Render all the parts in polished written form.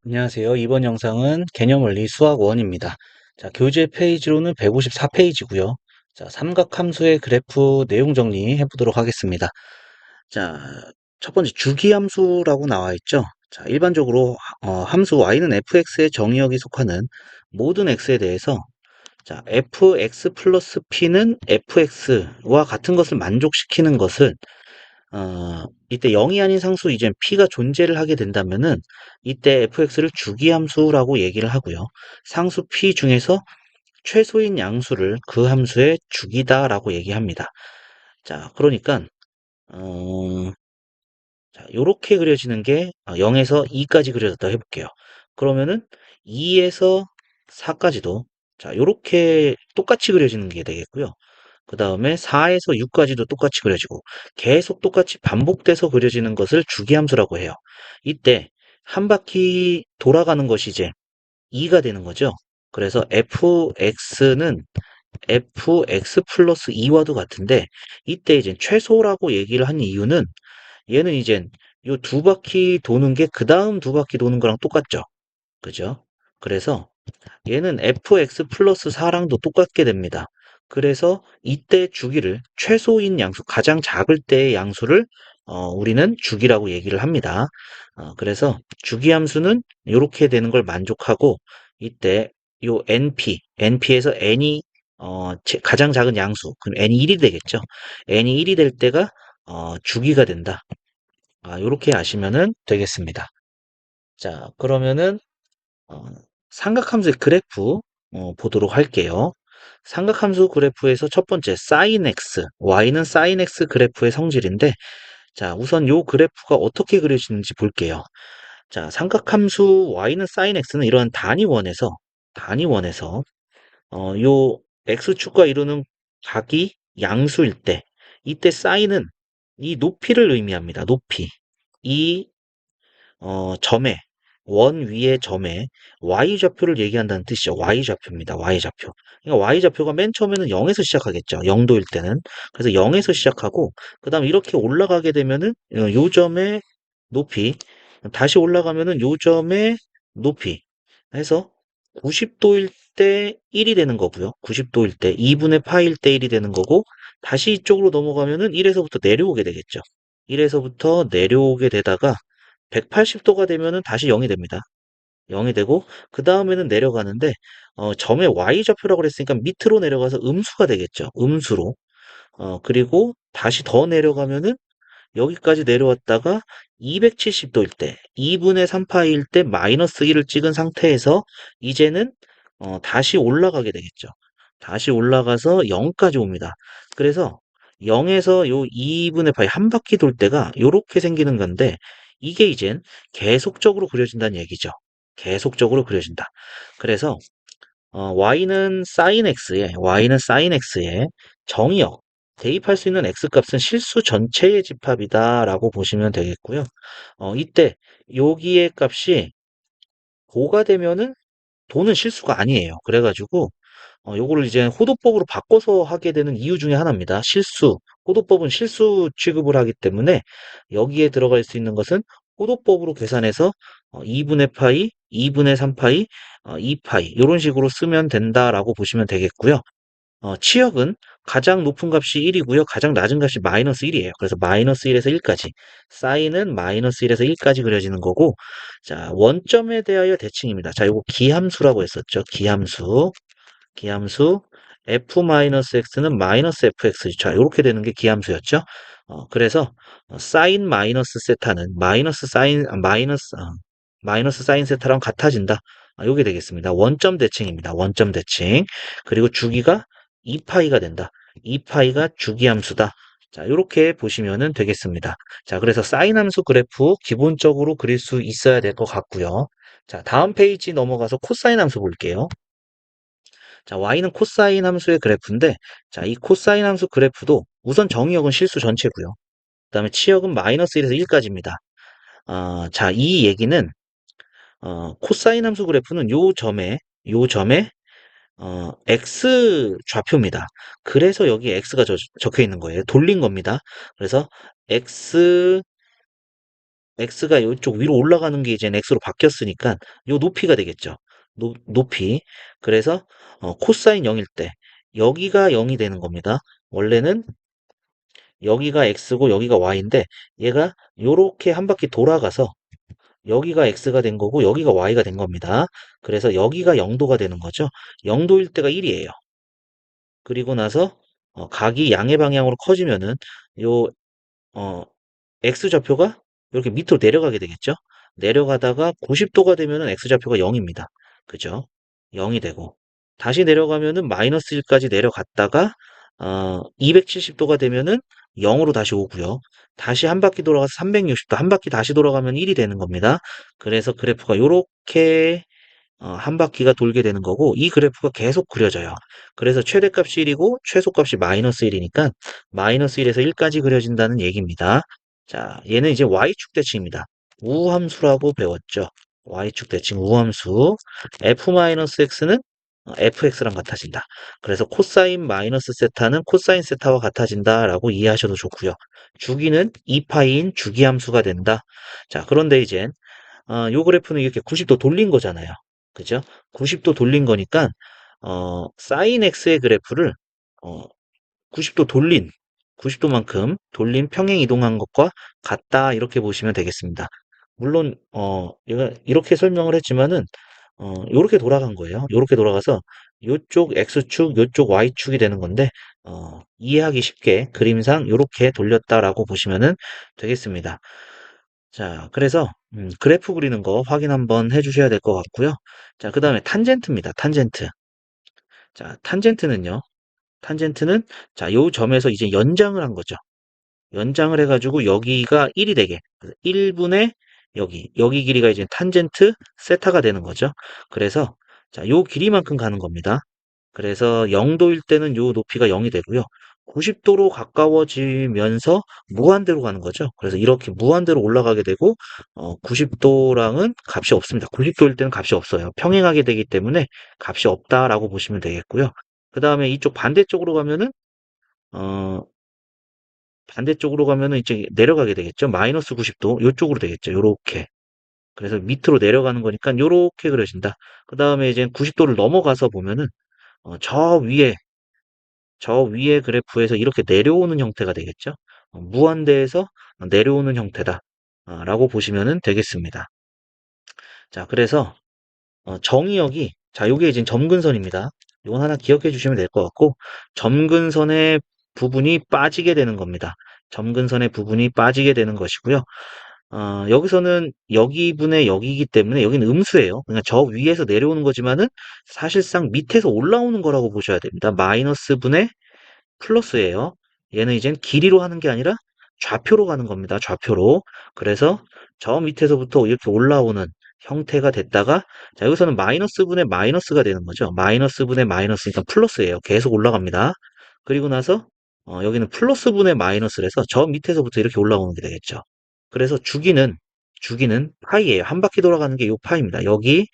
안녕하세요. 이번 영상은 개념원리 수학 1입니다. 자, 교재 페이지로는 154페이지고요. 자, 삼각함수의 그래프 내용 정리해 보도록 하겠습니다. 자, 첫 번째 주기함수라고 나와 있죠. 자, 일반적으로 함수 y는 fx의 정의역이 속하는 모든 x에 대해서 자, fx 플러스 p는 fx와 같은 것을 만족시키는 것을 이때 0이 아닌 상수 이제 p가 존재를 하게 된다면은 이때 fx를 주기함수라고 얘기를 하고요. 상수 p 중에서 최소인 양수를 그 함수의 주기다라고 얘기합니다. 자, 그러니까 자, 요렇게 그려지는 게 0에서 2까지 그려졌다 해볼게요. 그러면은 2에서 4까지도 자, 요렇게 똑같이 그려지는 게 되겠고요. 그 다음에 4에서 6까지도 똑같이 그려지고 계속 똑같이 반복돼서 그려지는 것을 주기함수라고 해요. 이때 한 바퀴 돌아가는 것이 이제 2가 되는 거죠. 그래서 fx는 fx 플러스 2와도 같은데 이때 이제 최소라고 얘기를 한 이유는 얘는 이제 요 두 바퀴 도는 게 그 다음 두 바퀴 도는 거랑 똑같죠. 그죠? 그래서 얘는 fx 플러스 4랑도 똑같게 됩니다. 그래서 이때 주기를 최소인 양수, 가장 작을 때의 양수를 우리는 주기라고 얘기를 합니다. 그래서 주기함수는 이렇게 되는 걸 만족하고 이때 요 np에서 n이 가장 작은 양수, 그럼 n이 1이 되겠죠. n이 1이 될 때가 주기가 된다. 요렇게 아시면은 되겠습니다. 자, 그러면은 어, 삼각함수의 그래프 보도록 할게요. 삼각함수 그래프에서 첫 번째 sin x, y는 sin x 그래프의 성질인데 자, 우선 요 그래프가 어떻게 그려지는지 볼게요. 자, 삼각함수 y는 sin x는 이러한 단위원에서 요 x축과 이루는 각이 양수일 때 이때 sin은 이 높이를 의미합니다. 높이. 이 점에 원 위의 점에 y좌표를 얘기한다는 뜻이죠. y좌표입니다. y좌표. 그러니까 y좌표가 맨 처음에는 0에서 시작하겠죠. 0도일 때는. 그래서 0에서 시작하고 그다음 이렇게 올라가게 되면은 요 점의 높이 다시 올라가면은 요 점의 높이 해서 90도일 때 1이 되는 거고요. 90도일 때 2분의 파일 때 1이 되는 거고 다시 이쪽으로 넘어가면은 1에서부터 내려오게 되겠죠. 1에서부터 내려오게 되다가 180도가 되면은 다시 0이 됩니다. 0이 되고 그 다음에는 내려가는데 점의 y좌표라고 그랬으니까 밑으로 내려가서 음수가 되겠죠. 음수로. 그리고 다시 더 내려가면은 여기까지 내려왔다가 270도일 때 2분의 3파일 때 마이너스 1을 찍은 상태에서 이제는 다시 올라가게 되겠죠. 다시 올라가서 0까지 옵니다. 그래서 0에서 요 2분의 파이 한 바퀴 돌 때가 요렇게 생기는 건데 이게 이젠 계속적으로 그려진다는 얘기죠. 계속적으로 그려진다. 그래서 y는 sin x에 정의역, 대입할 수 있는 x 값은 실수 전체의 집합이다라고 보시면 되겠고요. 이때 여기의 값이 고가 되면은 도는 실수가 아니에요. 그래가지고 요거를 이제 호도법으로 바꿔서 하게 되는 이유 중에 하나입니다. 실수. 호도법은 실수 취급을 하기 때문에 여기에 들어갈 수 있는 것은 호도법으로 계산해서 2분의 파이, 2분의 3파이, 2파이 이런 식으로 쓰면 된다라고 보시면 되겠고요. 치역은 가장 높은 값이 1이고요. 가장 낮은 값이 마이너스 1이에요. 그래서 마이너스 1에서 1까지. 사인은 마이너스 1에서 1까지 그려지는 거고, 자, 원점에 대하여 대칭입니다. 자, 요거 기함수라고 했었죠. 기함수 f-x는 마이너스 fx. 자, 이렇게 되는 게 기함수였죠. 그래서 사인 마이너스 세타는 마이너스 사인 세타랑 같아진다. 요게 되겠습니다. 원점 대칭입니다. 원점 대칭. 그리고 주기가 2파이가 된다. 2파이가 주기함수다. 자, 이렇게 보시면 되겠습니다. 자, 그래서 사인 함수 그래프 기본적으로 그릴 수 있어야 될 것 같고요. 자, 다음 페이지 넘어가서 코사인 함수 볼게요. 자, y는 코사인 함수의 그래프인데, 자, 이 코사인 함수 그래프도 우선 정의역은 실수 전체고요. 그 다음에 치역은 마이너스 1에서 1까지입니다. 자, 이 얘기는, 코사인 함수 그래프는 요 점에, x 좌표입니다. 그래서 여기 x가 적혀 있는 거예요. 돌린 겁니다. 그래서 x x가 이쪽 위로 올라가는 게 이제 x로 바뀌었으니까 요 높이가 되겠죠. 높이. 그래서 코사인 0일 때 여기가 0이 되는 겁니다. 원래는 여기가 x고 여기가 y인데 얘가 요렇게 한 바퀴 돌아가서 여기가 x가 된 거고 여기가 y가 된 겁니다. 그래서 여기가 0도가 되는 거죠. 0도일 때가 1이에요. 그리고 나서 각이 양의 방향으로 커지면은 요 어, x좌표가 이렇게 밑으로 내려가게 되겠죠. 내려가다가 90도가 되면은 x좌표가 0입니다. 그죠? 0이 되고 다시 내려가면은 마이너스 1까지 내려갔다가 270도가 되면은 0으로 다시 오고요. 다시 한 바퀴 돌아가서 360도 한 바퀴 다시 돌아가면 1이 되는 겁니다. 그래서 그래프가 요렇게 한 바퀴가 돌게 되는 거고 이 그래프가 계속 그려져요. 그래서 최대값이 1이고 최소값이 마이너스 1이니까 마이너스 1에서 1까지 그려진다는 얘기입니다. 자, 얘는 이제 y축 대칭입니다. 우함수라고 배웠죠. y축 대칭 우함수. f-x는 fx랑 같아진다. 그래서 코사인 마이너스 세타는 코사인 세타와 같아진다라고 이해하셔도 좋고요. 주기는 2파이인 주기함수가 된다. 자, 그런데 이제 요 그래프는 이렇게 90도 돌린 거잖아요. 그죠? 90도 돌린 거니까, 사인 x의 그래프를, 90도 돌린, 90도만큼 돌린 평행 이동한 것과 같다, 이렇게 보시면 되겠습니다. 물론, 얘가 이렇게 설명을 했지만은, 요렇게 돌아간 거예요. 요렇게 돌아가서, 요쪽 x축, 요쪽 y축이 되는 건데, 이해하기 쉽게 그림상 요렇게 돌렸다라고 보시면은 되겠습니다. 자, 그래서 그래프 그리는 거 확인 한번 해주셔야 될 것 같고요. 자, 그 다음에 탄젠트입니다. 탄젠트. 자, 탄젠트는 자, 요 점에서 이제 연장을 한 거죠. 연장을 해가지고 여기가 1이 되게 1분의 여기 길이가 이제 탄젠트 세타가 되는 거죠. 그래서 자, 요 길이만큼 가는 겁니다. 그래서 0도일 때는 요 높이가 0이 되고요. 90도로 가까워지면서 무한대로 가는 거죠. 그래서 이렇게 무한대로 올라가게 되고 90도랑은 값이 없습니다. 90도일 때는 값이 없어요. 평행하게 되기 때문에 값이 없다라고 보시면 되겠고요. 그 다음에 이쪽 어, 반대쪽으로 가면은 이제 내려가게 되겠죠. 마이너스 90도 이쪽으로 되겠죠. 요렇게. 그래서 밑으로 내려가는 거니까 요렇게 그려진다. 그 다음에 이제 90도를 넘어가서 보면은 어, 저 위에 저 위에 그래프에서 이렇게 내려오는 형태가 되겠죠. 무한대에서 내려오는 형태다. 라고 보시면 되겠습니다. 자, 그래서 정의역이 자, 요게 이제 점근선입니다. 이건 하나 기억해 주시면 될 것 같고 점근선의 부분이 빠지게 되는 겁니다. 점근선의 부분이 빠지게 되는 것이고요. 여기서는 여기분의 여기이기 때문에 여기는 음수예요. 그러니까 저 위에서 내려오는 거지만은 사실상 밑에서 올라오는 거라고 보셔야 됩니다. 마이너스 분의 플러스예요. 얘는 이젠 길이로 하는 게 아니라 좌표로 가는 겁니다. 좌표로. 그래서 저 밑에서부터 이렇게 올라오는 형태가 됐다가 자 여기서는 마이너스 분의 마이너스가 되는 거죠. 마이너스 분의 마이너스니까 플러스예요. 계속 올라갑니다. 그리고 나서 여기는 플러스 분의 마이너스라서 저 밑에서부터 이렇게 올라오는 게 되겠죠. 그래서 주기는 파이예요. 한 바퀴 돌아가는 게 요 파입니다. 여기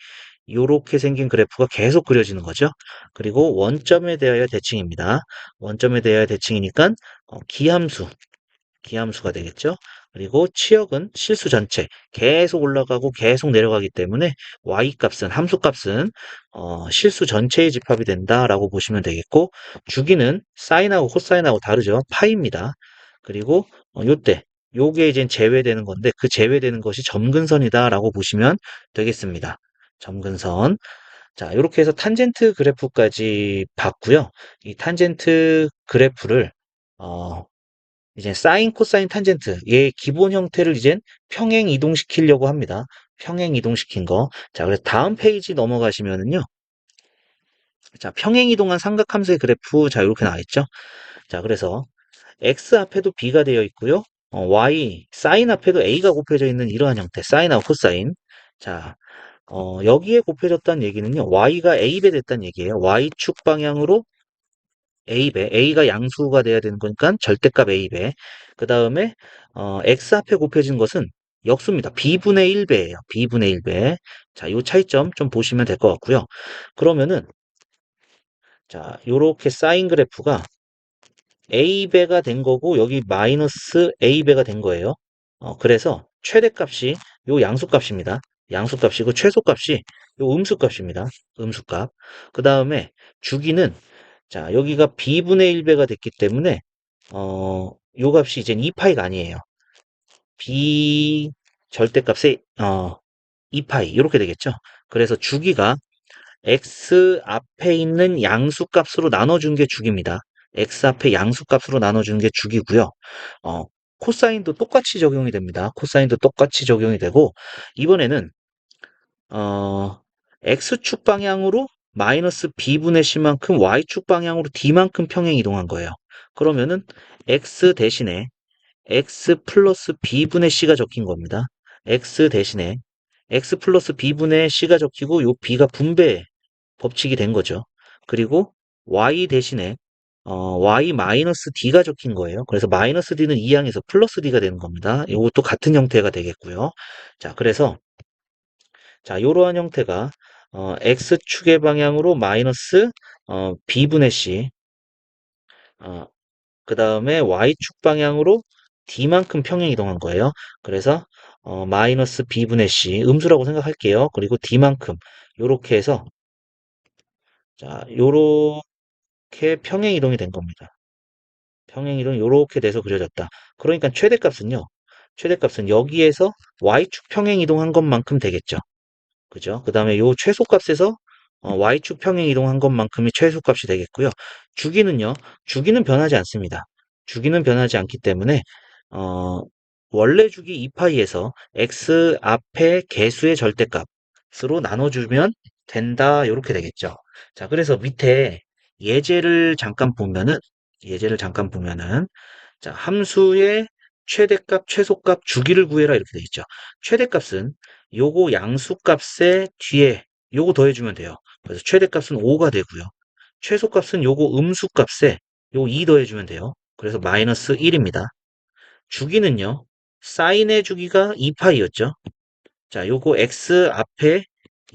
요렇게 생긴 그래프가 계속 그려지는 거죠. 그리고 원점에 대하여 대칭입니다. 원점에 대하여 대칭이니까 기함수가 되겠죠. 그리고 치역은 실수 전체 계속 올라가고 계속 내려가기 때문에 y값은 함수값은 실수 전체의 집합이 된다라고 보시면 되겠고 주기는 사인하고 코사인하고 다르죠. 파입니다. 그리고 요때 요게 이제 제외되는 건데 그 제외되는 것이 점근선이다라고 보시면 되겠습니다. 점근선. 자, 이렇게 해서 탄젠트 그래프까지 봤고요. 이 탄젠트 그래프를 어, 이제 사인, 코사인, 탄젠트 얘의 기본 형태를 이제 평행 이동시키려고 합니다. 평행 이동시킨 거. 자, 그래서 다음 페이지 넘어가시면은요. 자, 평행 이동한 삼각함수의 그래프 자, 이렇게 나와 있죠. 자, 그래서 x 앞에도 b가 되어 있고요. y 사인 앞에도 a가 곱해져 있는 이러한 형태, 사인하고 코사인. 자, 여기에 곱해졌다는 얘기는요. y가 a배 됐다는 얘기예요. y축 방향으로 a배, a가 양수가 돼야 되는 거니까 절대값 a배. 그 다음에 x 앞에 곱해진 것은 역수입니다. b분의 1배예요. b분의 1배. 자, 요 차이점 좀 보시면 될 것 같고요. 그러면은 자, 요렇게 사인 그래프가 a배가 된 거고 여기 마이너스 a배가 된 거예요. 그래서 최대값이 요 양수값입니다. 양수값이고 최소값이 요 음수값입니다. 음수값. 그 다음에 주기는 자 여기가 b분의 1배가 됐기 때문에 요 값이 이제 2파이가 아니에요. b 절대값의 2파이 이렇게 되겠죠. 그래서 주기가 x 앞에 있는 양수값으로 나눠준 게 주기입니다. x 앞에 양수값으로 나눠주는 게 주기고요. 어, 코사인도 똑같이 적용이 됩니다. 코사인도 똑같이 적용이 되고 이번에는 어, x축 방향으로 마이너스 b분의 c만큼 y축 방향으로 d만큼 평행 이동한 거예요. 그러면은 x 대신에 x 플러스 b분의 c가 적힌 겁니다. x 대신에 x 플러스 b분의 c가 적히고 요 b가 분배 법칙이 된 거죠. 그리고 y 대신에 y 마이너스 d가 적힌 거예요. 그래서 마이너스 d는 이 항에서 플러스 d가 되는 겁니다. 이것도 같은 형태가 되겠고요. 자, 그래서 자, 이러한 형태가 x축의 방향으로 마이너스 b분의 c 그 다음에 y축 방향으로 d만큼 평행 이동한 거예요. 그래서 마이너스 b분의 c 음수라고 생각할게요. 그리고 d만큼 요렇게 해서 자, 요렇게 평행 이동이 된 겁니다. 평행 이동이 요렇게 돼서 그려졌다. 그러니까 최대값은 여기에서 y축 평행 이동한 것만큼 되겠죠. 그죠? 그 다음에 요 최소값에서 y축 평행 이동한 것만큼이 최소값이 되겠고요. 주기는요, 주기는 변하지 않습니다. 주기는 변하지 않기 때문에, 어, 원래 주기 2파이에서 x 앞에 개수의 절대값으로 나눠주면 된다. 이렇게 되겠죠. 자, 그래서 밑에 예제를 잠깐 보면은, 예제를 잠깐 보면은, 자, 함수의 최대값, 최소값, 주기를 구해라 이렇게 되어 있죠. 최대값은 요거 양수값에 뒤에 요거 더해주면 돼요. 그래서 최대값은 5가 되고요. 최소값은 요거 음수값에 요거 2 더해주면 돼요. 그래서 마이너스 1입니다. 주기는요. 사인의 주기가 2파이였죠. 자, 요거 x 앞에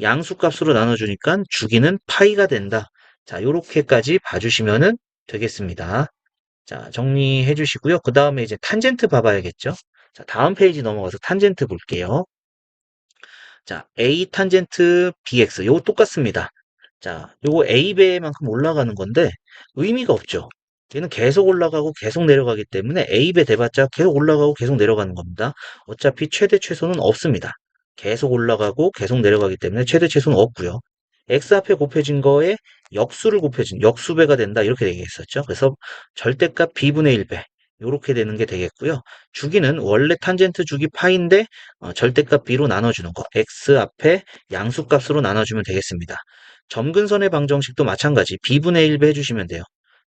양수값으로 나눠주니까 주기는 파이가 된다. 자, 요렇게까지 봐주시면 되겠습니다. 자, 정리해 주시고요. 그 다음에 이제 탄젠트 봐봐야겠죠? 자, 다음 페이지 넘어가서 탄젠트 볼게요. 자, A 탄젠트 BX. 요거 똑같습니다. 자, 요거 A배만큼 올라가는 건데 의미가 없죠. 얘는 계속 올라가고 계속 내려가기 때문에 A배 돼봤자 계속 올라가고 계속 내려가는 겁니다. 어차피 최대 최소는 없습니다. 계속 올라가고 계속 내려가기 때문에 최대 최소는 없고요. X 앞에 곱해진 거에 역수를 곱해준 역수배가 된다 이렇게 되겠었죠. 그래서 절대값 B분의 1배 이렇게 되는 게 되겠고요. 주기는 원래 탄젠트 주기 파인데 절대값 b로 나눠주는 거. x 앞에 양수값으로 나눠주면 되겠습니다. 점근선의 방정식도 마찬가지. b분의 1배 해주시면 돼요.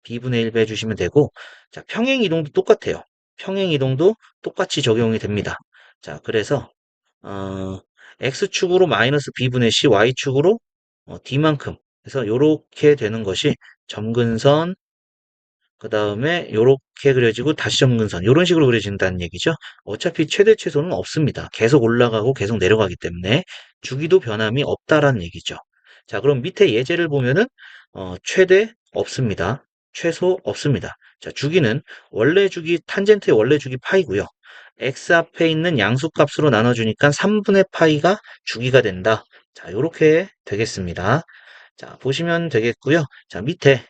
b분의 1배 해주시면 되고 자, 평행이동도 똑같아요. 평행이동도 똑같이 적용이 됩니다. 자, 그래서 x축으로 마이너스 b분의 c, y축으로 d만큼 그래서 이렇게 되는 것이 점근선 그 다음에 요렇게 그려지고 다시 점근선 이런 식으로 그려진다는 얘기죠. 어차피 최대 최소는 없습니다. 계속 올라가고 계속 내려가기 때문에 주기도 변함이 없다라는 얘기죠. 자, 그럼 밑에 예제를 보면은 최대 없습니다. 최소 없습니다. 자, 주기는 원래 주기 탄젠트의 원래 주기 파이고요. x 앞에 있는 양수값으로 나눠주니까 3분의 파이가 주기가 된다. 자, 이렇게 되겠습니다. 자, 보시면 되겠고요. 자, 밑에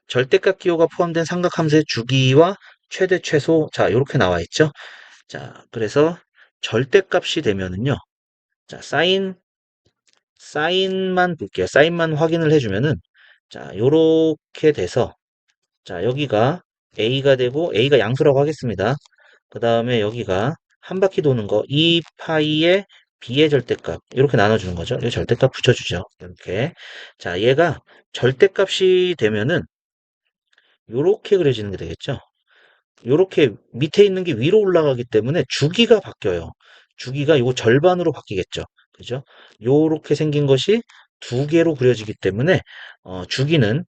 절대값 기호가 포함된 삼각함수의 주기와 최대 최소 자 이렇게 나와 있죠. 자 그래서 절대값이 되면은요. 자 사인만 볼게요. 사인만 확인을 해주면은 자 요렇게 돼서 자 여기가 a가 되고 a가 양수라고 하겠습니다. 그 다음에 여기가 한 바퀴 도는 거 2파이의 b의 절대값 이렇게 나눠주는 거죠. 이 절대값 붙여주죠. 이렇게 자 얘가 절대값이 되면은 요렇게 그려지는 게 되겠죠. 요렇게 밑에 있는 게 위로 올라가기 때문에 주기가 바뀌어요. 주기가 요 절반으로 바뀌겠죠. 그죠? 요렇게 생긴 것이 두 개로 그려지기 때문에 주기는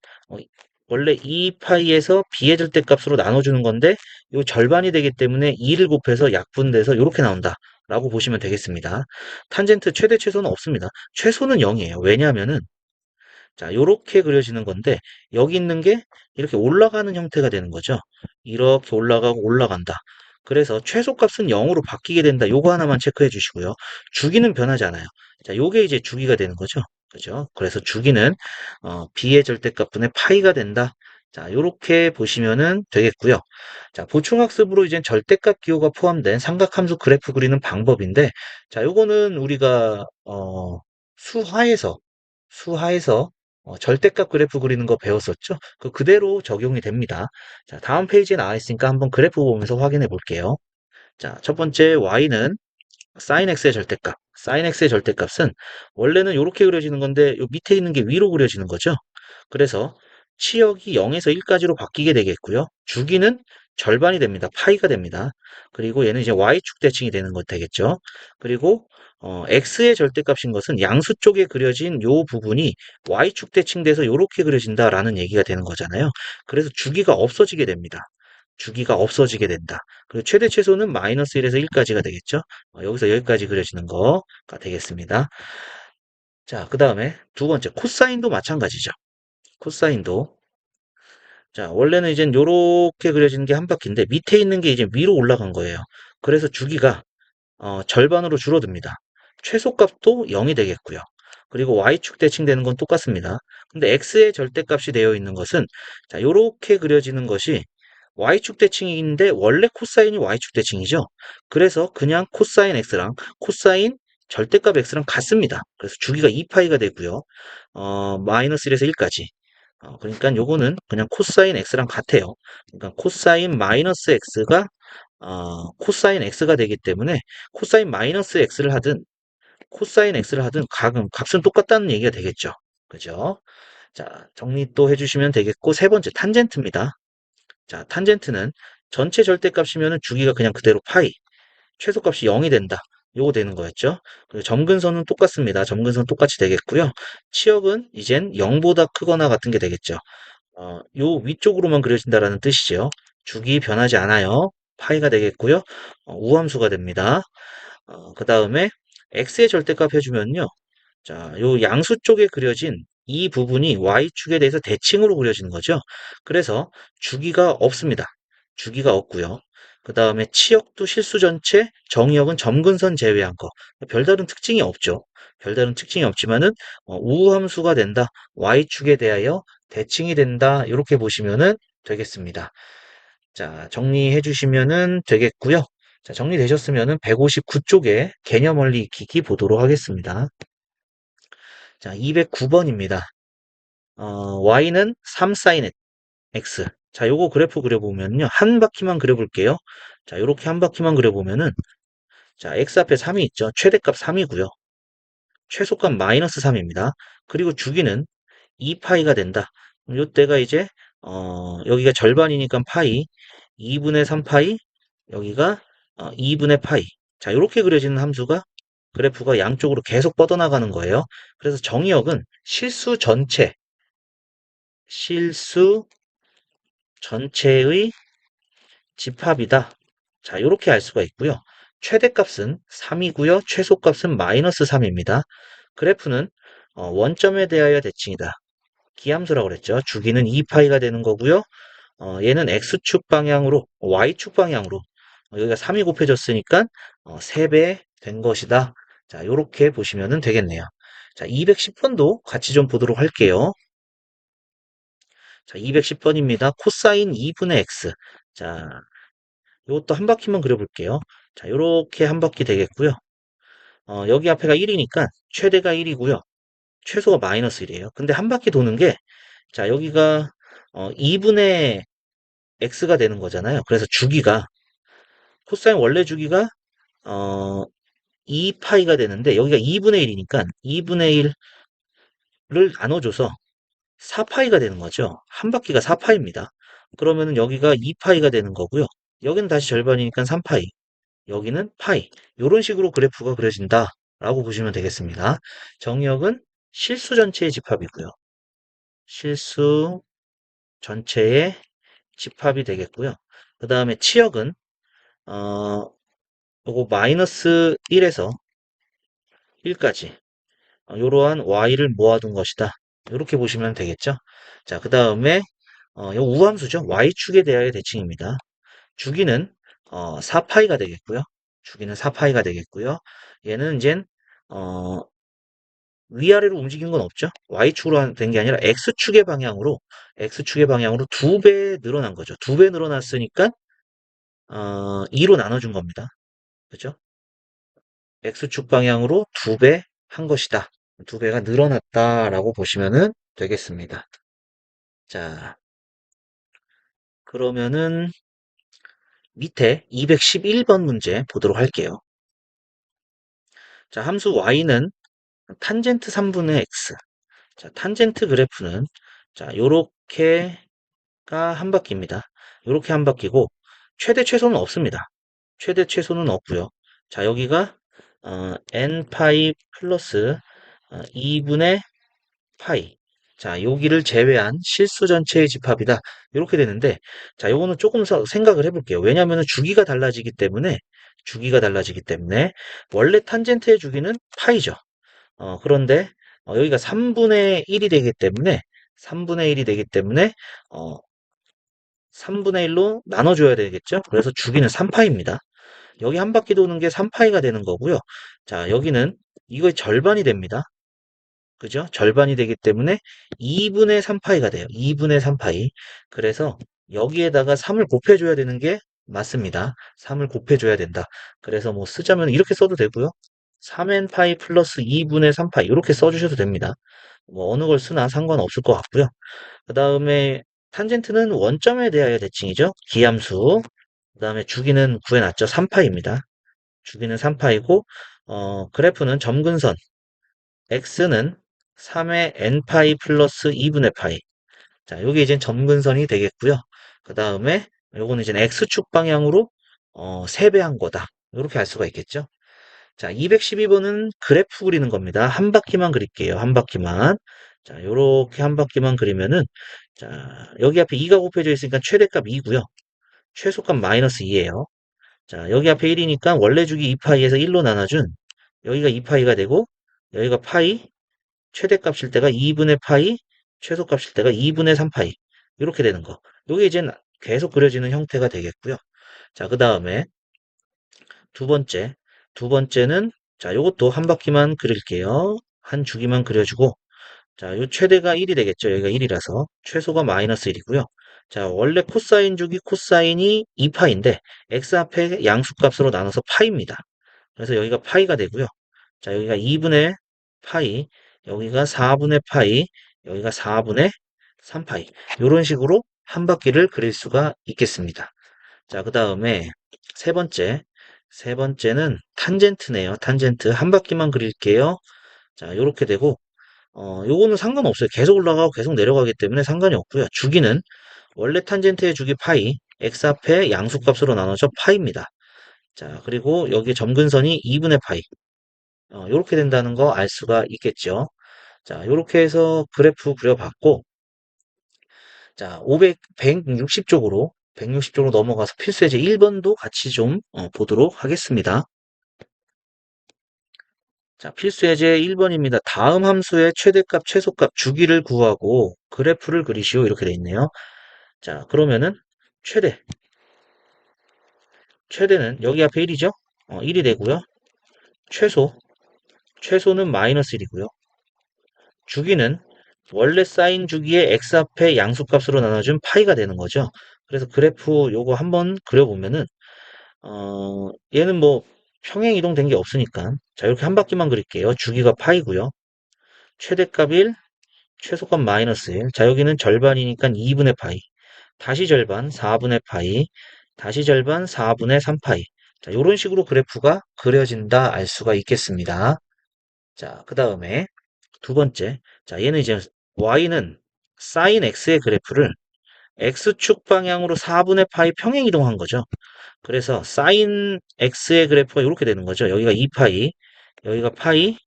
원래 2파이에서 b의 절대값으로 나눠주는 건데 요 절반이 되기 때문에 2를 곱해서 약분돼서 요렇게 나온다. 라고 보시면 되겠습니다. 탄젠트 최대 최소는 없습니다. 최소는 0이에요. 왜냐하면은 자, 요렇게 그려지는 건데 여기 있는 게 이렇게 올라가는 형태가 되는 거죠. 이렇게 올라가고 올라간다. 그래서 최소값은 0으로 바뀌게 된다. 요거 하나만 체크해 주시고요. 주기는 변하지 않아요. 자, 요게 이제 주기가 되는 거죠. 그죠? 그래서 주기는 b의 절대값분의 파이가 된다. 자, 요렇게 보시면은 되겠고요. 자, 보충학습으로 이제 절대값 기호가 포함된 삼각함수 그래프 그리는 방법인데, 자, 요거는 우리가 수하에서 수하에서 절대값 그래프 그리는 거 배웠었죠? 그 그대로 적용이 됩니다. 자, 다음 페이지에 나와 있으니까 한번 그래프 보면서 확인해 볼게요. 자, 첫 번째 y는 sin x의 절대값. sin x의 절대값은 원래는 이렇게 그려지는 건데 요 밑에 있는 게 위로 그려지는 거죠. 그래서 치역이 0에서 1까지로 바뀌게 되겠고요. 주기는 절반이 됩니다. 파이가 됩니다. 그리고 얘는 이제 y축 대칭이 되는 것 되겠죠. 그리고 x의 절대값인 것은 양수 쪽에 그려진 요 부분이 y축 대칭돼서 이렇게 그려진다라는 얘기가 되는 거잖아요. 그래서 주기가 없어지게 됩니다. 주기가 없어지게 된다. 그리고 최대 최소는 마이너스 1에서 1까지가 되겠죠. 여기서 여기까지 그려지는 거가 되겠습니다. 자, 그 다음에 두 번째 코사인도 마찬가지죠. 코사인도 자, 원래는 이제 요렇게 그려지는 게 한 바퀴인데 밑에 있는 게 이제 위로 올라간 거예요. 그래서 주기가 절반으로 줄어듭니다. 최소값도 0이 되겠고요. 그리고 y축 대칭되는 건 똑같습니다. 근데 x의 절대값이 되어 있는 것은 자, 요렇게 그려지는 것이 y축 대칭인데 원래 코사인이 y축 대칭이죠. 그래서 그냥 코사인 x랑 코사인 절대값 x랑 같습니다. 그래서 주기가 2파이가 되고요. 마이너스 1에서 1까지. 그러니까 요거는 그냥 코사인 x랑 같아요. 그러니까 코사인 마이너스 x가 코사인 x가 되기 때문에 코사인 마이너스 x를 하든 코사인 x를 하든 값은 똑같다는 얘기가 되겠죠. 그죠? 자, 정리 또 해주시면 되겠고 세 번째 탄젠트입니다. 자, 탄젠트는 전체 절대값이면 주기가 그냥 그대로 파이, 최소값이 0이 된다. 요거 되는 거였죠. 그리고 점근선은 똑같습니다. 점근선 똑같이 되겠고요. 치역은 이젠 0보다 크거나 같은 게 되겠죠. 요 위쪽으로만 그려진다라는 뜻이죠. 주기 변하지 않아요. 파이가 되겠고요. 우함수가 됩니다. 그 다음에 x의 절대값 해주면요. 자, 요 양수 쪽에 그려진 이 부분이 y축에 대해서 대칭으로 그려지는 거죠. 그래서 주기가 없습니다. 주기가 없고요. 그 다음에 치역도 실수 전체, 정의역은 점근선 제외한 거. 별다른 특징이 없죠. 별다른 특징이 없지만은 우함수가 된다. y축에 대하여 대칭이 된다. 이렇게 보시면은 되겠습니다. 자, 정리해 주시면은 되겠고요. 자, 정리되셨으면은 159쪽에 개념 원리 익히기 보도록 하겠습니다. 자, 209번입니다. y는 3sin x. 자, 요거 그래프 그려보면요. 한 바퀴만 그려볼게요. 자, 요렇게 한 바퀴만 그려보면은, 자, x 앞에 3이 있죠. 최대값 3이고요. 최소값 마이너스 3입니다. 그리고 주기는 2파이가 된다. 요때가 이제, 여기가 절반이니까 파이, 2분의 3파이, 여기가 2분의 파이. 자, 요렇게 그려지는 함수가 그래프가 양쪽으로 계속 뻗어나가는 거예요. 그래서 정의역은 실수 전체의 집합이다. 자, 이렇게 알 수가 있고요. 최대값은 3이고요. 최소값은 마이너스 3입니다. 그래프는 원점에 대하여 대칭이다. 기함수라고 그랬죠. 주기는 2파이가 되는 거고요. 얘는 x축 방향으로, y축 방향으로 여기가 3이 곱해졌으니까 3배 된 것이다. 자, 이렇게 보시면 되겠네요. 자, 210번도 같이 좀 보도록 할게요. 자, 210번입니다. 코사인 2분의 x. 자, 이것도 한 바퀴만 그려볼게요. 자, 요렇게 한 바퀴 되겠고요. 여기 앞에가 1이니까 최대가 1이고요. 최소가 마이너스 1이에요. 근데 한 바퀴 도는 게, 자, 여기가 2분의 x가 되는 거잖아요. 그래서 주기가, 코사인 원래 주기가 2파이가 되는데, 여기가 2분의 1이니까 2분의 1을 나눠줘서 4파이가 되는 거죠. 한 바퀴가 4파입니다. 그러면은 여기가 2파이가 되는 거고요. 여기는 다시 절반이니까 3파이. 여기는 파이. 이런 식으로 그래프가 그려진다라고 보시면 되겠습니다. 정의역은 실수 전체의 집합이고요. 실수 전체의 집합이 되겠고요. 그 다음에 치역은 요거 마이너스 1에서 1까지 이러한 y를 모아둔 것이다. 이렇게 보시면 되겠죠. 자, 그 다음에 요 우함수죠. y축에 대하여 대칭입니다. 주기는 4파이가 되겠고요. 주기는 4파이가 되겠고요. 얘는 이제 어, 위아래로 움직이는 건 없죠. Y축으로 된 게 아니라 X축의 방향으로 2배 늘어난 거죠. 2배 늘어났으니까 2로 나눠준 겁니다. 그죠? X축 방향으로 2배 한 것이다. 2배가 늘어났다라고 보시면은 되겠습니다. 자, 그러면은 밑에 211번 문제 보도록 할게요. 자, 함수 y는 탄젠트 3분의 x. 자, 탄젠트 그래프는 자, 요렇게가 한 바퀴입니다. 요렇게 한 바퀴고 최대 최소는 없습니다. 최대 최소는 없고요. 자, 여기가 n 파이 플러스 2분의 파이. 자, 여기를 제외한 실수 전체의 집합이다. 이렇게 되는데, 자, 요거는 조금 생각을 해볼게요. 왜냐하면 주기가 달라지기 때문에, 원래 탄젠트의 주기는 파이죠. 그런데, 여기가 3분의 1이 되기 때문에, 3분의 1이 되기 때문에, 어, 3분의 1로 나눠줘야 되겠죠? 그래서 주기는 3파이입니다. 여기 한 바퀴 도는 게 3파이가 되는 거고요. 자, 여기는 이거의 절반이 됩니다. 그죠? 절반이 되기 때문에 2분의 3파이가 돼요. 2분의 3파이. 그래서 여기에다가 3을 곱해줘야 되는 게 맞습니다. 3을 곱해줘야 된다. 그래서 뭐 쓰자면 이렇게 써도 되고요. 3n파이 플러스 2분의 3파이 이렇게 써주셔도 됩니다. 뭐 어느 걸 쓰나 상관없을 것 같고요. 그 다음에 탄젠트는 원점에 대하여 대칭이죠. 기함수. 그 다음에 주기는 구해놨죠. 3파입니다. 주기는 3파이고 그래프는 점근선 x는 3의 n파이 플러스 2분의 파이. 자, 요게 이제 점근선이 되겠고요. 그 다음에 요거는 이제 x축 방향으로 3배 한 거다. 이렇게 알 수가 있겠죠. 자, 212번은 그래프 그리는 겁니다. 한 바퀴만 그릴게요. 한 바퀴만. 자, 요렇게 한 바퀴만 그리면은 자, 여기 앞에 2가 곱해져 있으니까 최대값 2고요. 최소값 마이너스 2예요. 자, 여기 앞에 1이니까 원래 주기 2파이에서 1로 나눠준 여기가 2파이가 되고 여기가 파이 최대값일 때가 2분의 파이, 최소값일 때가 2분의 3파이. 이렇게 되는 거. 이게 이제 계속 그려지는 형태가 되겠고요. 자, 그 다음에 두 번째. 두 번째는 자, 요것도 한 바퀴만 그릴게요. 한 주기만 그려주고 자, 요 최대가 1이 되겠죠. 여기가 1이라서 최소가 마이너스 1이고요. 자, 원래 코사인 주기 코사인이 2파인데 x 앞에 양수값으로 나눠서 파입니다. 그래서 여기가 파이가 되고요. 자, 여기가 2분의 파이, 여기가 4분의 파이, 여기가 4분의 3파이. 이런 식으로 한 바퀴를 그릴 수가 있겠습니다. 자, 그 다음에 세 번째. 세 번째는 탄젠트네요. 탄젠트. 한 바퀴만 그릴게요. 자, 요렇게 되고, 요거는 상관없어요. 계속 올라가고 계속 내려가기 때문에 상관이 없고요. 주기는 원래 탄젠트의 주기 파이, x 앞에 양수값으로 나눠서 파이입니다. 자, 그리고 여기 점근선이 2분의 파이. 요렇게 된다는 거 알 수가 있겠죠. 자, 요렇게 해서 그래프 그려봤고, 자, 160쪽으로, 160쪽으로 넘어가서 필수예제 1번도 같이 좀 보도록 하겠습니다. 자, 필수예제 1번입니다. 다음 함수의 최대값, 최소값, 주기를 구하고 그래프를 그리시오. 이렇게 돼 있네요. 자, 그러면은 최대는 여기 앞에 1이죠? 1이 되고요. 최소는 마이너스 1이고요. 주기는 원래 쌓인 주기의 x 앞에 양수값으로 나눠준 파이가 되는 거죠. 그래서 그래프 요거 한번 그려보면은 얘는 뭐 평행 이동된 게 없으니까 자 이렇게 한 바퀴만 그릴게요. 주기가 파이고요. 최대값 1, 최소값 마이너스 1. 자 여기는 절반이니까 2분의 파이. 다시 절반 4분의 파이. 다시 절반 4분의 3파이. 자 이런 식으로 그래프가 그려진다 알 수가 있겠습니다. 자 그 다음에 두 번째. 자, 얘는 이제 y는 sin x의 그래프를 x축 방향으로 4분의 파이 평행 이동한 거죠. 그래서 sin x의 그래프가 이렇게 되는 거죠. 여기가 2파이, 여기가 파이,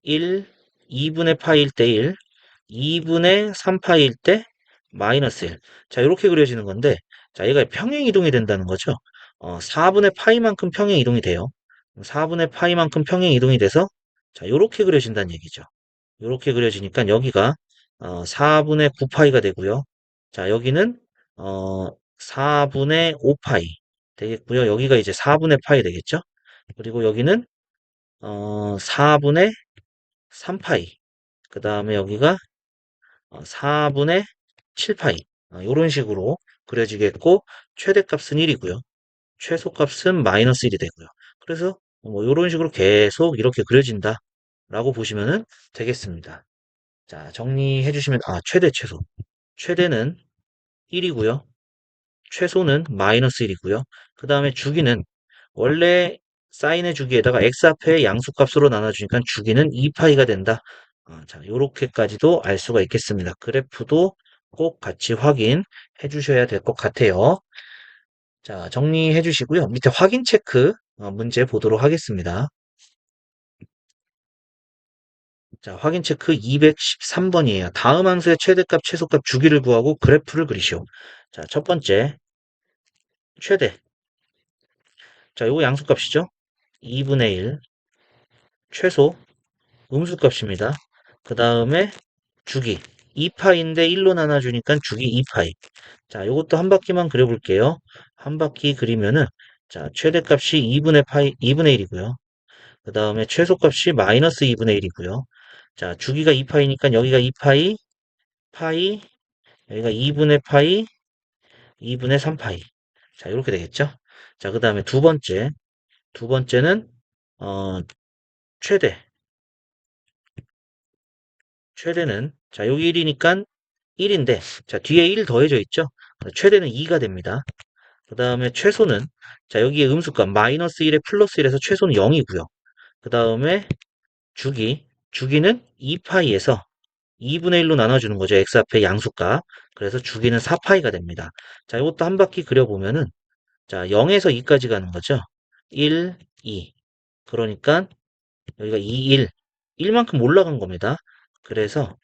1, 2분의 파이일 때 1, 2분의 3파이일 때 마이너스 1. 자, 이렇게 그려지는 건데, 자, 얘가 평행 이동이 된다는 거죠. 4분의 파이만큼 평행 이동이 돼요. 4분의 파이만큼 평행 이동이 돼서, 자, 이렇게 그려진다는 얘기죠. 이렇게 그려지니까 여기가 4분의 9파이가 되고요. 자, 여기는 4분의 5파이. 되겠고요. 여기가 이제 4분의 파이 되겠죠? 그리고 여기는 4분의 3파이. 그 다음에 여기가 4분의 7파이. 이런 식으로 그려지겠고, 최대값은 1이고요. 최소값은 마이너스 1이 되고요. 그래서 뭐 이런 식으로 계속 이렇게 그려진다 라고 보시면 되겠습니다. 자, 정리해 주시면, 최대, 최소. 최대는 1이고요. 최소는 마이너스 1이고요. 그 다음에 주기는 원래 사인의 주기에다가 x 앞에 양수값으로 나눠주니까 주기는 2파이가 된다. 자, 요렇게까지도 알 수가 있겠습니다. 그래프도 꼭 같이 확인해 주셔야 될 것 같아요. 자, 정리해 주시고요. 밑에 확인 체크 문제 보도록 하겠습니다. 자, 확인 체크 213번이에요. 다음 함수의 최대값, 최소값 주기를 구하고 그래프를 그리시오. 자, 첫 번째, 최대. 자, 요거 양수값이죠? 2분의 1. 최소, 음수값입니다. 그 다음에 주기. 2파인데 1로 나눠주니까 주기 2파이. 자, 요것도 한 바퀴만 그려볼게요. 한 바퀴 그리면은, 자, 최대값이 2분의 파이, 2분의 1이고요. 그 다음에 최소값이 마이너스 2분의 1이고요. 자, 주기가 2파이니까 여기가 2파이, 파이, 여기가 2분의 파이, 2분의 3파이. 자, 이렇게 되겠죠? 자, 그 다음에 두 번째는, 어, 최대. 최대는, 자, 여기 1이니까 1인데, 자, 뒤에 1 더해져 있죠? 최대는 2가 됩니다. 그 다음에 최소는, 자, 여기에 음수값, 마이너스 1에 플러스 1에서 최소는 0이고요. 그 다음에 주기는 2파이에서 2분의 1로 나눠주는 거죠. x 앞에 양수값. 그래서 주기는 4파이가 됩니다. 자, 이것도 한 바퀴 그려보면은, 자, 0에서 2까지 가는 거죠. 1, 2. 그러니까 여기가 2, 1. 1만큼 올라간 겁니다. 그래서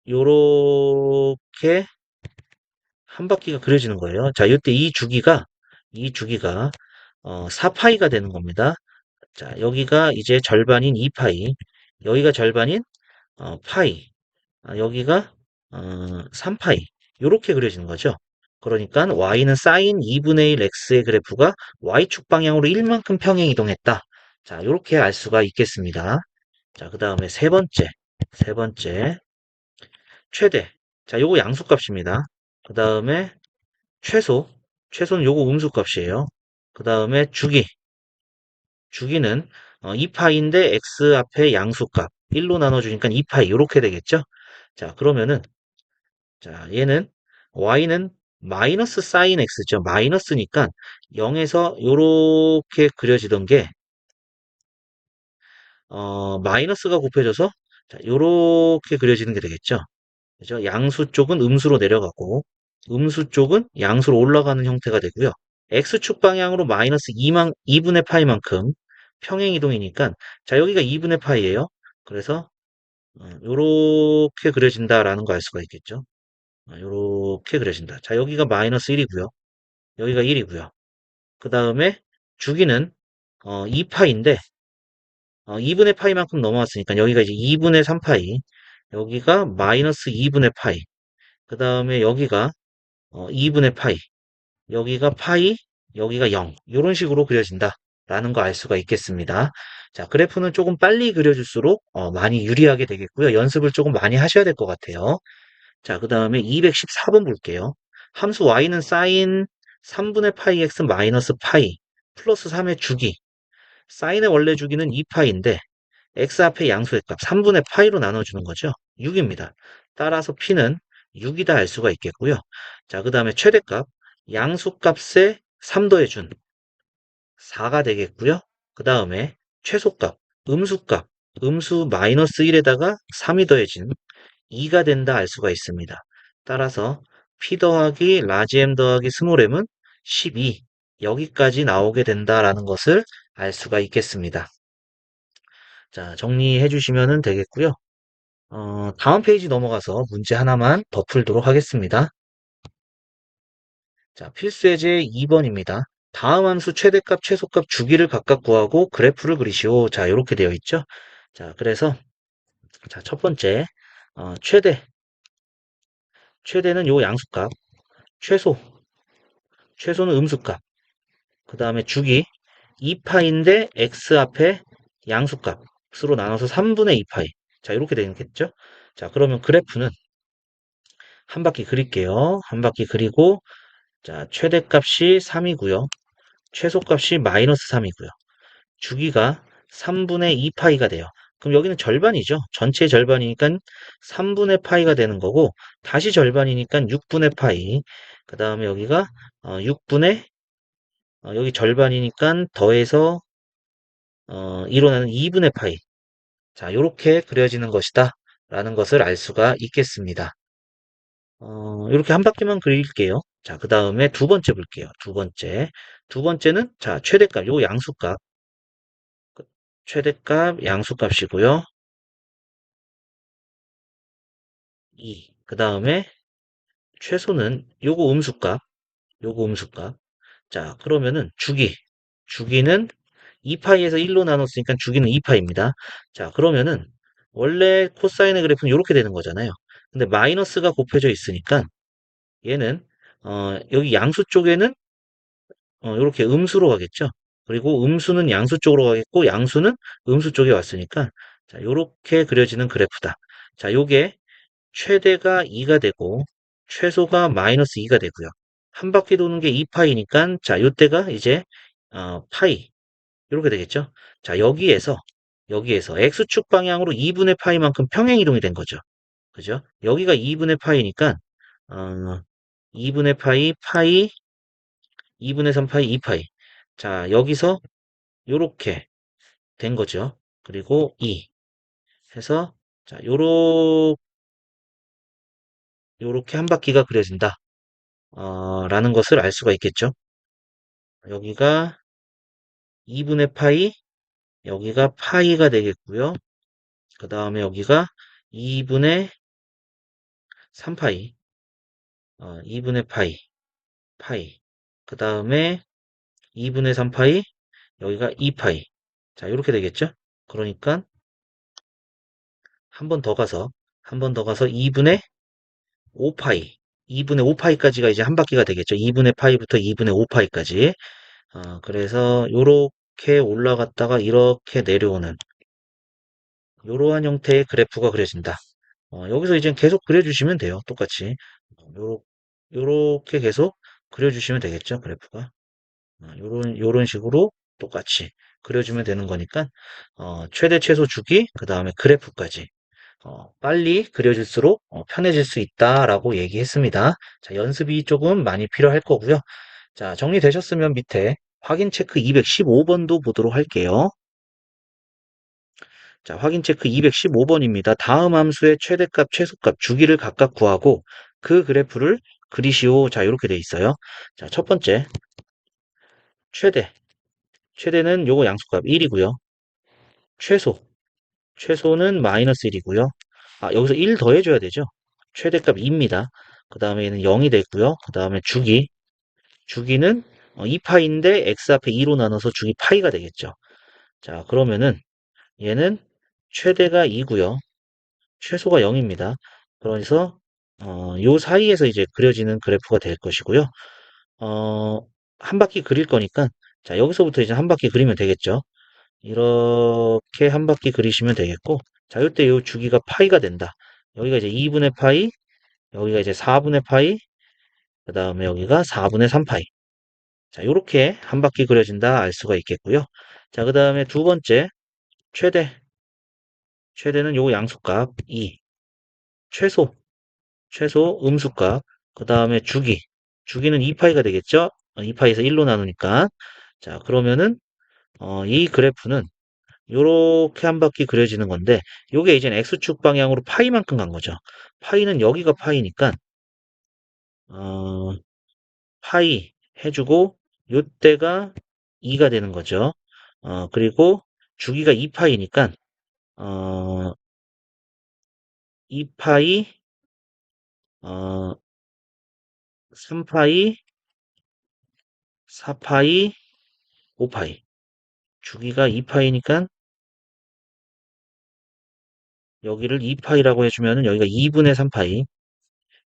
요렇게 한 바퀴가 그려지는 거예요. 자, 이때 이 주기가 4파이가 되는 겁니다. 자, 여기가 이제 절반인 2파이, 여기가 절반인 파이, 여기가 3파이. 요렇게 그려지는 거죠. 그러니까 y는 사인 2분의 1 x의 그래프가 y축 방향으로 1만큼 평행 이동했다. 자, 요렇게 알 수가 있겠습니다. 자, 그 다음에 세 번째, 최대. 자, 요거 양수값입니다. 그 다음에 최소, 최소는 요거 음수값이에요. 그 다음에 주기는 2파인데 x 앞에 양수값 1로 나눠주니까 2파이 요렇게 되겠죠. 자, 그러면은 자, 얘는 y는 마이너스 사인 x죠. 마이너스니까 0에서 요렇게 그려지던 게 마이너스가 곱해져서 자, 요렇게 그려지는 게 되겠죠. 그죠? 양수 쪽은 음수로 내려가고 음수 쪽은 양수로 올라가는 형태가 되고요. x축 방향으로 마이너스 2분의 파이만큼 평행 이동이니까 자, 여기가 2분의 파이예요. 그래서 요렇게 그려진다라는 거 알 수가 있겠죠. 요렇게 그려진다. 자, 여기가 마이너스 1이고요. 여기가 1이고요. 그 다음에 주기는 2파인데 2분의 파이만큼 넘어왔으니까 여기가 이제 2분의 3파이, 여기가 마이너스 2분의 파이, 그 다음에 여기가 2분의 파이, 여기가 파이, 여기가 0. 이런 식으로 그려진다라는 거 알 수가 있겠습니다. 자, 그래프는 조금 빨리 그려줄수록 많이 유리하게 되겠고요. 연습을 조금 많이 하셔야 될 것 같아요. 자, 그 다음에 214번 볼게요. 함수 y는 사인 3분의 파이 x 마이너스 파이 플러스 3의 주기. 사인의 원래 주기는 2파이인데 x 앞에 양수의 값 3분의 파이로 나눠주는 거죠. 6입니다. 따라서 p는 6이다 알 수가 있겠고요. 자, 그 다음에 최대값 양수값에 3 더해준 4가 되겠고요. 그 다음에 최소값 음수값 음수 마이너스 1에다가 3이 더해진 2가 된다 알 수가 있습니다. 따라서 p 더하기 라지 m 더하기 스몰 m은 12 여기까지 나오게 된다라는 것을 알 수가 있겠습니다. 자, 정리해 주시면 되겠고요. 다음 페이지 넘어가서 문제 하나만 더 풀도록 하겠습니다. 자, 필수예제 2번입니다. 다음 함수 최대값, 최소값 주기를 각각 구하고 그래프를 그리시오. 자, 이렇게 되어 있죠. 자, 그래서 자, 첫 번째 최대는 요 양수값, 최소 최소는 음수값. 그 다음에 주기 2파인데 x 앞에 양수값으로 나눠서 3분의 2파이. 자, 이렇게 되겠죠? 자, 그러면 그래프는 한 바퀴 그릴게요. 한 바퀴 그리고 자, 최대값이 3이고요. 최소값이 마이너스 3이고요. 주기가 3분의 2파이가 돼요. 그럼 여기는 절반이죠. 전체의 절반이니까 3분의 파이가 되는 거고 다시 절반이니까 6분의 파이. 그 다음에 여기가 6분의 여기 절반이니까 더해서 일어나는 2분의 파이. 자, 요렇게 그려지는 것이다. 라는 것을 알 수가 있겠습니다. 이렇게 한 바퀴만 그릴게요. 자, 그 다음에 두 번째 볼게요. 두 번째. 두 번째는, 자, 최대값, 요 양수값. 최대값, 양수값이고요. 2. 그 다음에 최소는 요거 음수값, 요거 음수값. 자, 그러면은 주기는 2파이에서 1로 나눴으니까 주기는 2파입니다. 자, 그러면은 원래 코사인의 그래프는 이렇게 되는 거잖아요. 근데 마이너스가 곱해져 있으니까 얘는 여기 양수 쪽에는 이렇게 음수로 가겠죠. 그리고 음수는 양수 쪽으로 가겠고 양수는 음수 쪽에 왔으니까 자, 요렇게 그려지는 그래프다. 자, 요게 최대가 2가 되고 최소가 마이너스 2가 되고요. 한 바퀴 도는 게 2파이니까 자, 요때가 이제 파이 이렇게 되겠죠. 자, 여기에서 x축 방향으로 2분의 파이만큼 평행 이동이 된 거죠. 그죠? 여기가 2분의 파이니까 2분의 파이 2분의 3파이 2파이. 자, 여기서 요렇게 된 거죠. 그리고 2 해서 자, 요렇게 한 바퀴가 그려진다. 라는 것을 알 수가 있겠죠. 여기가 2분의 파이, 여기가 파이가 되겠고요. 그 다음에 여기가 2분의 3파이, 2분의 파이. 그 다음에 2분의 3파이, 여기가 2파이. 자, 이렇게 되겠죠? 그러니까 한 번 더 가서 2분의 5파이. 2분의 5파이까지가 이제 한 바퀴가 되겠죠. 2분의 파이부터 2분의 5파이까지. 그래서 요렇게 올라갔다가 이렇게 내려오는 이러한 형태의 그래프가 그려진다. 여기서 이제 계속 그려주시면 돼요. 똑같이. 요렇, 요렇게 계속 그려주시면 되겠죠. 그래프가. 요런 식으로 똑같이 그려주면 되는 거니까, 최대 최소 주기, 그 다음에 그래프까지, 빨리 그려질수록 편해질 수 있다라고 얘기했습니다. 자, 연습이 조금 많이 필요할 거고요. 자, 정리되셨으면 밑에 확인 체크 215번도 보도록 할게요. 자, 확인 체크 215번입니다. 다음 함수의 최대값, 최소값, 주기를 각각 구하고 그 그래프를 그리시오. 자, 이렇게 돼 있어요. 자, 첫 번째, 최대. 최대는 요거 양수값 1이고요. 최소. 최소는 마이너스 1이고요. 여기서 1 더해줘야 되죠. 최대값 2입니다. 그 다음에 얘는 0이 되고요. 그 다음에 주기. 주기는 2파인데 x 앞에 2로 나눠서 주기 파이가 되겠죠. 자, 그러면은 얘는 최대가 2고요. 최소가 0입니다. 그래서 요 사이에서 이제 그려지는 그래프가 될 것이고요. 어, 한 바퀴 그릴 거니까 자, 여기서부터 이제 한 바퀴 그리면 되겠죠. 이렇게 한 바퀴 그리시면 되겠고 자, 이때 요 주기가 파이가 된다. 여기가 이제 2분의 파이, 여기가 이제 4분의 파이, 그 다음에 여기가 4분의 3파이. 자, 요렇게 한 바퀴 그려진다 알 수가 있겠고요. 자, 그 다음에 두 번째 최대. 최대는 요 양수값 2. 최소. 최소 음수값, 그 다음에 주기. 주기는 2파이가 되겠죠? 2파이에서 1로 나누니까. 자, 그러면은, 이 그래프는 요렇게 한 바퀴 그려지는 건데, 요게 이제 X축 방향으로 파이만큼 간 거죠. 파이는 여기가 파이니까, 어, 파이 해주고, 요때가 2가 되는 거죠. 그리고 주기가 2파이니까, 2파이, 어, 3파이, 4파이, 5파이. 주기가 2파이니까 여기를 2파이라고 해주면은 여기가 2분의 3파이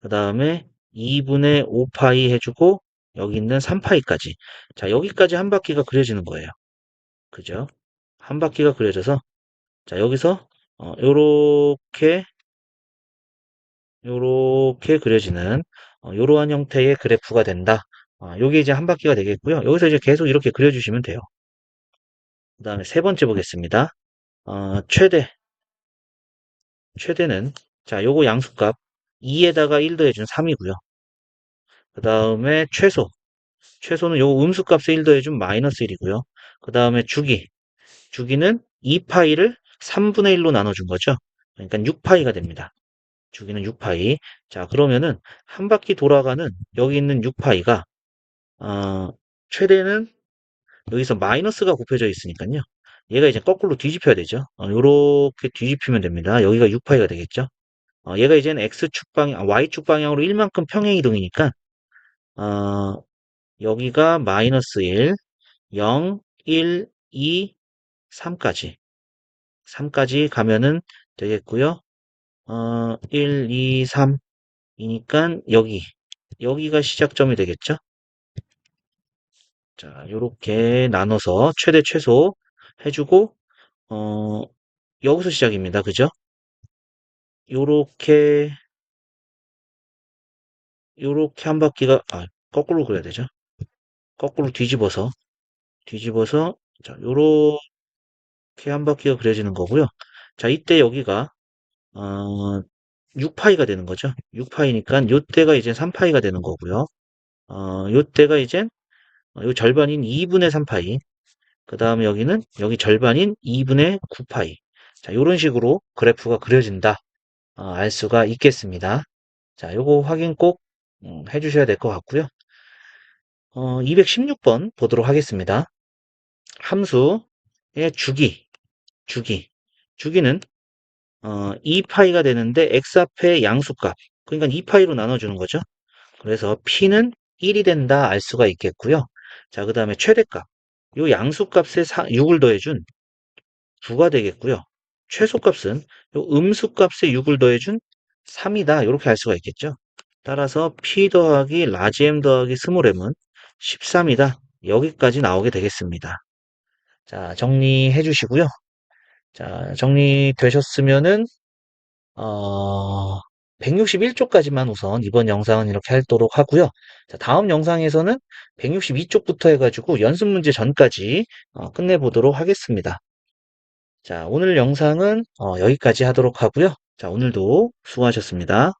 그 다음에 2분의 5파이 해주고 여기 있는 3파이까지. 자, 여기까지 한 바퀴가 그려지는 거예요. 그죠? 한 바퀴가 그려져서, 자, 여기서, 요렇게 그려지는, 요러한 형태의 그래프가 된다. 요게 이제 한 바퀴가 되겠고요. 여기서 이제 계속 이렇게 그려주시면 돼요. 그 다음에 세 번째 보겠습니다. 최대는, 자, 요거 양수값 2에다가 1 더해준 3이고요. 그 다음에 최소는 요거 음수값에 1 더해준 마이너스 1이고요. 그 다음에 주기는 2파이를 3분의 1로 나눠준 거죠. 그러니까 6파이가 됩니다. 주기는 6파이. 자, 그러면은 한 바퀴 돌아가는 여기 있는 6파이가 최대는 여기서 마이너스가 곱해져 있으니까요. 얘가 이제 거꾸로 뒤집혀야 되죠. 요렇게 뒤집히면 됩니다. 여기가 6파이가 되겠죠. 얘가 이제는 Y축 방향으로 1만큼 평행이동이니까 여기가 마이너스 1, 0, 1, 2, 3까지 가면은 되겠고요. 1, 2, 3이니까 여기가 시작점이 되겠죠. 자, 요렇게 나눠서 최대 최소 해주고 여기서 시작입니다. 그죠? 요렇게 한 바퀴가 거꾸로 그려야 되죠. 거꾸로 뒤집어서 자, 요렇게 한 바퀴가 그려지는 거고요. 자, 이때 여기가 6파이가 되는 거죠. 6파이니까 요때가 이제 3파이가 되는 거고요. 요때가 이제 요 절반인 2분의 3파이. 그 다음에 여기 절반인 2분의 9파이. 자, 요런 식으로 그래프가 그려진다. 알 수가 있겠습니다. 자, 요거 확인 꼭 해주셔야 될 것 같고요. 216번 보도록 하겠습니다. 함수의 주기는 2파이가 되는데 x 앞에 양수값, 그러니까 2파이로 나눠주는 거죠. 그래서 p는 1이 된다 알 수가 있겠고요. 자, 그 다음에 최대값, 요 양수값에 6을 더해준 9가 되겠고요. 최소값은 요 음수값에 6을 더해준 3이다 이렇게 알 수가 있겠죠. 따라서 p 더하기 라지 m 더하기 스몰 m은 13이다. 여기까지 나오게 되겠습니다. 자, 정리해 주시고요. 자, 정리되셨으면은 161쪽까지만 우선 이번 영상은 이렇게 하도록 하고요. 자, 다음 영상에서는 162쪽부터 해가지고 연습 문제 전까지 끝내보도록 하겠습니다. 자, 오늘 영상은 여기까지 하도록 하고요. 자, 오늘도 수고하셨습니다.